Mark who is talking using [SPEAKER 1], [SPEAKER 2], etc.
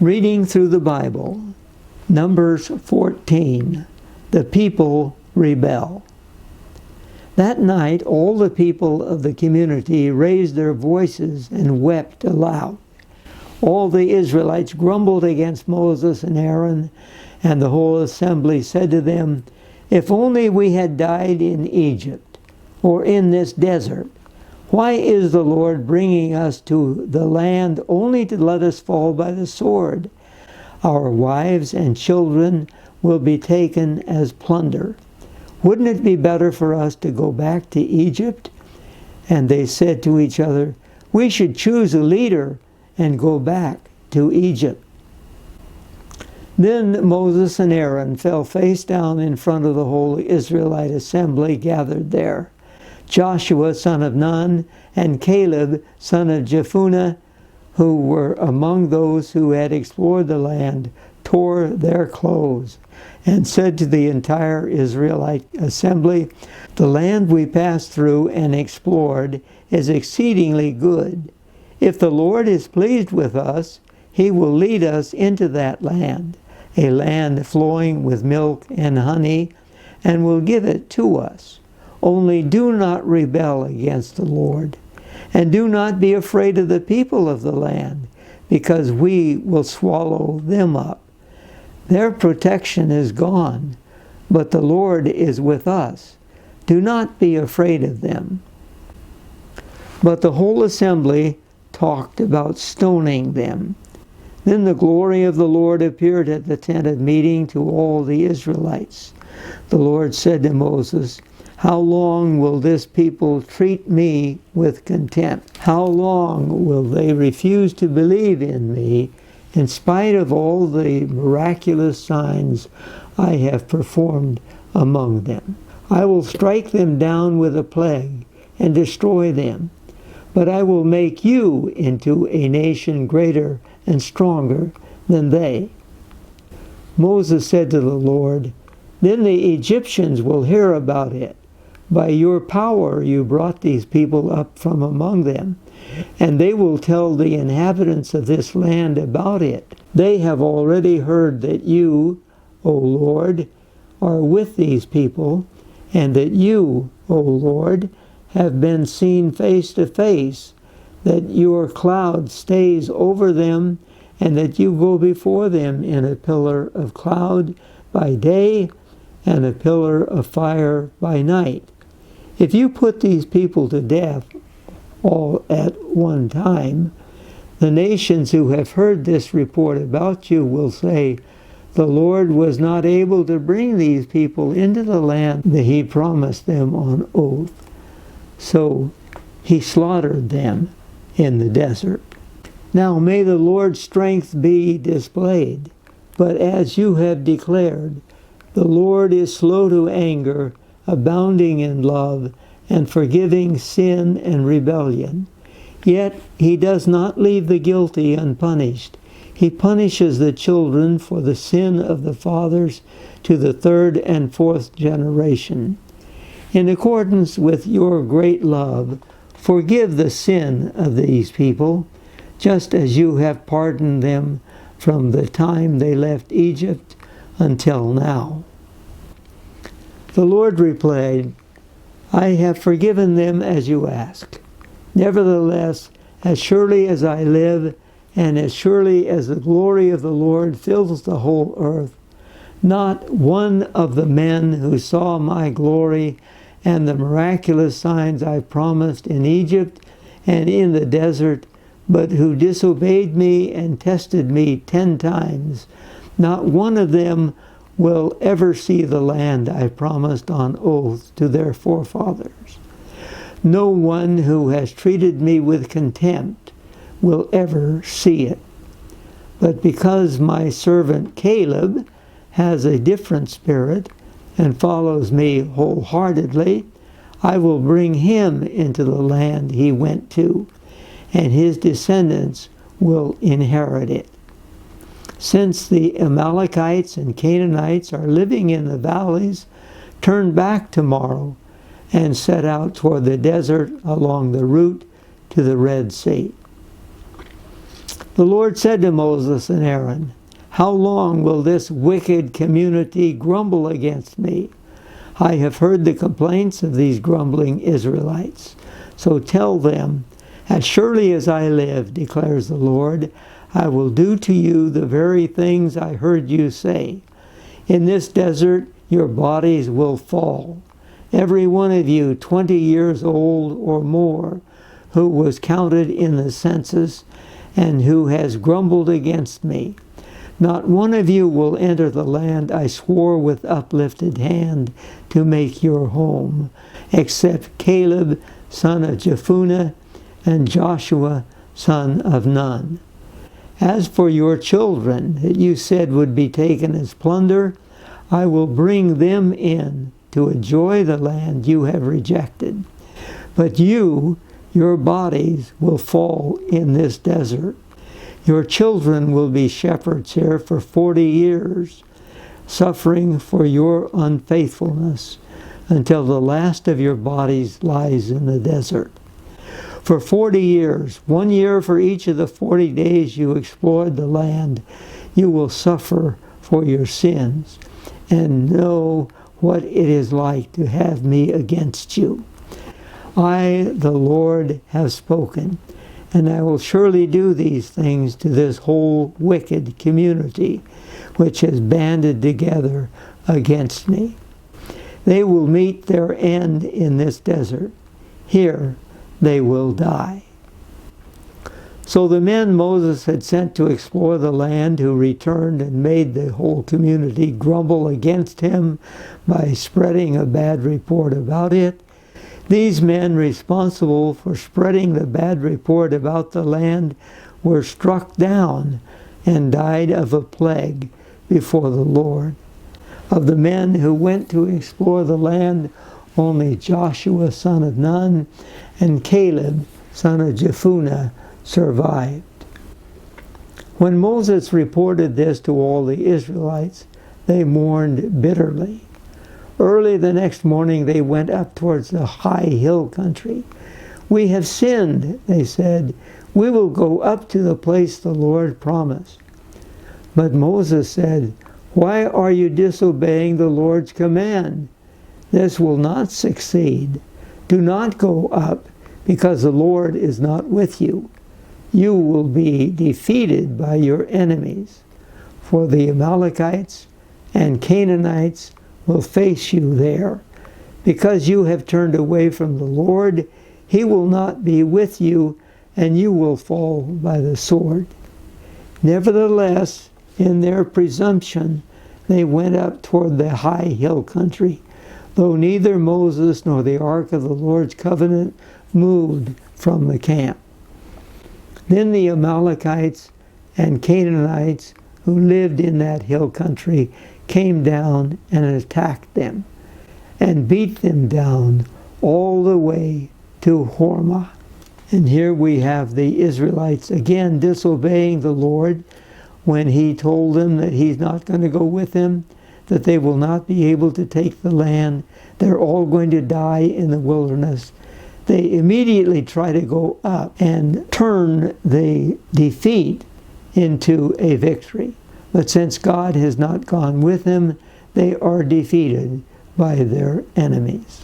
[SPEAKER 1] Reading through the Bible, Numbers 14, the people rebel. That night all the people of the community raised their voices and wept aloud. All the Israelites grumbled against Moses and Aaron, and the whole assembly said to them, "If only we had died in Egypt, or in this desert. Why is the Lord bringing us to the land only to let us fall by the sword? Our wives and children will be taken as plunder. Wouldn't it be better for us to go back to Egypt?" And they said to each other, "We should choose a leader and go back to Egypt." Then Moses and Aaron fell face down in front of the whole Israelite assembly gathered there. Joshua, son of Nun, and Caleb, son of Jephunneh, who were among those who had explored the land, tore their clothes and said to the entire Israelite assembly, "The land we passed through and explored is exceedingly good. If the Lord is pleased with us, He will lead us into that land, a land flowing with milk and honey, and will give it to us. Only do not rebel against the Lord, and do not be afraid of the people of the land, because we will swallow them up. Their protection is gone, but the Lord is with us. Do not be afraid of them." But the whole assembly talked about stoning them. Then the glory of the Lord appeared at the tent of meeting to all the Israelites. The Lord said to Moses, "How long will this people treat me with contempt? How long will they refuse to believe in me, in spite of all the miraculous signs I have performed among them? I will strike them down with a plague and destroy them, but I will make you into a nation greater and stronger than they." Moses said to the Lord, "Then the Egyptians will hear about it. By your power you brought these people up from among them, and they will tell the inhabitants of this land about it. They have already heard that you, O Lord, are with these people, and that you, O Lord, have been seen face to face, that your cloud stays over them, and that you go before them in a pillar of cloud by day and a pillar of fire by night. If you put these people to death all at one time, the nations who have heard this report about you will say, 'The Lord was not able to bring these people into the land that He promised them on oath, so He slaughtered them in the desert.' Now may the Lord's strength be displayed, but as you have declared, the Lord is slow to anger, abounding in love, and forgiving sin and rebellion. Yet He does not leave the guilty unpunished. He punishes the children for the sin of the fathers to the third and fourth generation. In accordance with your great love, forgive the sin of these people, just as you have pardoned them from the time they left Egypt until now." The Lord replied, "I have forgiven them as you asked. Nevertheless, as surely as I live, and as surely as the glory of the Lord fills the whole earth, not one of the men who saw my glory and the miraculous signs I promised in Egypt and in the desert, but who disobeyed me and tested me 10 times, not one of them will ever see the land I promised on oath to their forefathers. No one who has treated me with contempt will ever see it. But because my servant Caleb has a different spirit and follows me wholeheartedly, I will bring him into the land he went to, and his descendants will inherit it. Since the Amalekites and Canaanites are living in the valleys, turn back tomorrow and set out toward the desert along the route to the Red Sea." The Lord said to Moses and Aaron, "How long will this wicked community grumble against me? I have heard the complaints of these grumbling Israelites. So tell them, as surely as I live, declares the Lord, I will do to you the very things I heard you say. In this desert your bodies will fall, every one of you 20 years old or more, who was counted in the census and who has grumbled against me. Not one of you will enter the land I swore with uplifted hand to make your home, except Caleb, son of Jephunneh, and Joshua, son of Nun. As for your children that you said would be taken as plunder, I will bring them in to enjoy the land you have rejected. But you, your bodies will fall in this desert. Your children will be shepherds here for 40 years, suffering for your unfaithfulness until the last of your bodies lies in the desert. For 40 years, 1 year for each of the 40 days you explored the land, you will suffer for your sins and know what it is like to have me against you. I, the Lord, have spoken, and I will surely do these things to this whole wicked community, which has banded together against me. They will meet their end in this desert. Here they will die." So the men Moses had sent to explore the land, who returned and made the whole community grumble against him by spreading a bad report about it, these men responsible for spreading the bad report about the land were struck down and died of a plague before the Lord. Of the men who went to explore the land, only Joshua, son of Nun, and Caleb, son of Jephunneh, survived. When Moses reported this to all the Israelites, they mourned bitterly. Early the next morning they went up towards the high hill country. "We have sinned," they said. "We will go up to the place the Lord promised." But Moses said, "Why are you disobeying the Lord's command? This will not succeed. Do not go up, because the Lord is not with you. You will be defeated by your enemies, for the Amalekites and Canaanites will face you there. Because you have turned away from the Lord, he will not be with you, and you will fall by the sword." Nevertheless, in their presumption, they went up toward the high hill country, though neither Moses nor the ark of the Lord's covenant moved from the camp. Then the Amalekites and Canaanites who lived in that hill country came down and attacked them and beat them down all the way to Hormah. And here we have the Israelites again disobeying the Lord when he told them that he's not going to go with them, that they will not be able to take the land. They're all going to die in the wilderness. They immediately try to go up and turn the defeat into a victory. But since God has not gone with them, they are defeated by their enemies.